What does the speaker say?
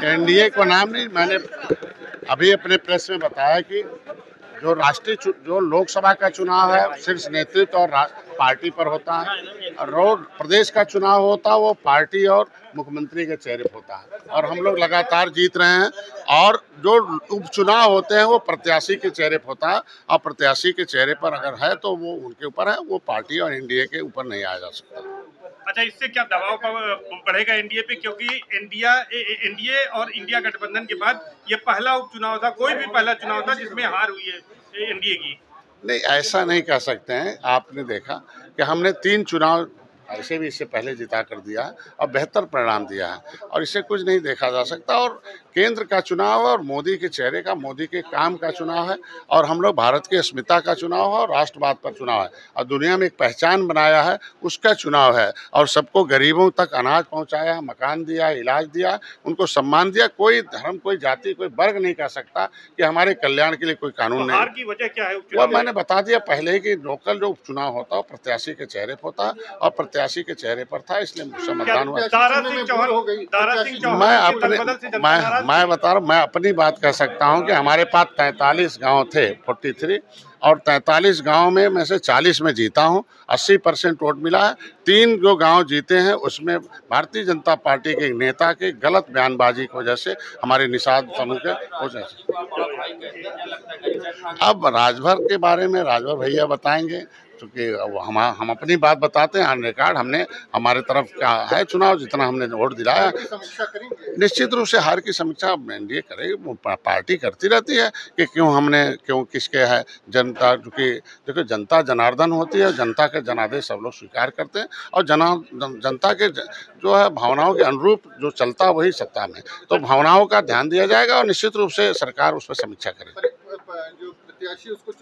NDA को नाम नहीं, मैंने अभी अपने प्रेस में बताया कि जो लोकसभा का चुनाव है सिर्फ नेतृत्व और पार्टी पर होता है, और प्रदेश का चुनाव होता है वो पार्टी और मुख्यमंत्री के चेहरे पर होता है, और हम लोग लगातार जीत रहे हैं। और जो उपचुनाव होते हैं वो प्रत्याशी के चेहरे पर होता है, और प्रत्याशी के चेहरे पर अगर है तो वो उनके ऊपर है, वो पार्टी और एनडीए के ऊपर नहीं आया जा सकता। अच्छा, इससे क्या दबाव बढ़ेगा एनडीए पे, क्योंकि एनडीए और इंडिया गठबंधन के बाद ये पहला उपचुनाव था, कोई भी पहला चुनाव था जिसमें हार हुई है एनडीए की? नहीं, ऐसा नहीं कह सकते हैं। आपने देखा कि हमने 3 चुनाव ऐसे भी इससे पहले जिता कर दिया है और बेहतर परिणाम दिया है, और इससे कुछ नहीं देखा जा सकता। और केंद्र का चुनाव है और मोदी के चेहरे का, मोदी के काम का चुनाव है, और हम लोग भारत की अस्मिता का चुनाव है और राष्ट्रवाद पर चुनाव है, और दुनिया में एक पहचान बनाया है उसका चुनाव है। और सबको गरीबों तक अनाज पहुंचाया, मकान दिया, इलाज दिया, उनको सम्मान दिया। कोई धर्म, कोई जाति, कोई वर्ग नहीं कह सकता कि हमारे कल्याण के लिए कोई कानून नहीं। हार की वजह क्या है? वो मैंने बता दिया पहले ही कि लोकल जो उपचुनाव होता है प्रत्याशी के चेहरे पर होता है, और प्रत्याशी के चेहरे पर था, इसलिए मुझसे मतदान हुआ। मैं बता रहा हूँ, मैं अपनी बात कह सकता हूँ कि हमारे पास 43 गांव थे, 43, और 43 गांव में से 40 में जीता हूँ। 80% वोट मिला है। 3 जो गांव जीते हैं उसमें भारतीय जनता पार्टी के नेता के गलत बयानबाजी की वजह से हमारे निषाद समूह के वजह से। अब राजभर के बारे में राजभर भैया बताएंगे, क्योंकि हम अपनी बात बताते हैं। ऑन रिकॉर्ड हमने हमारे तरफ का है चुनाव, जितना हमने वोट दिलाया। निश्चित रूप से हार की समीक्षा एनडीए करेगी, पार्टी करती रहती है कि क्यों किसके है। जनता, क्योंकि देखो जनता जनार्दन होती है, जनता के जनादेश सब लोग स्वीकार करते हैं, और जनता के जो है भावनाओं के अनुरूप जो चलता वही सत्ता में, तो भावनाओं का ध्यान दिया जाएगा और निश्चित रूप से सरकार उस पर समीक्षा करेगी।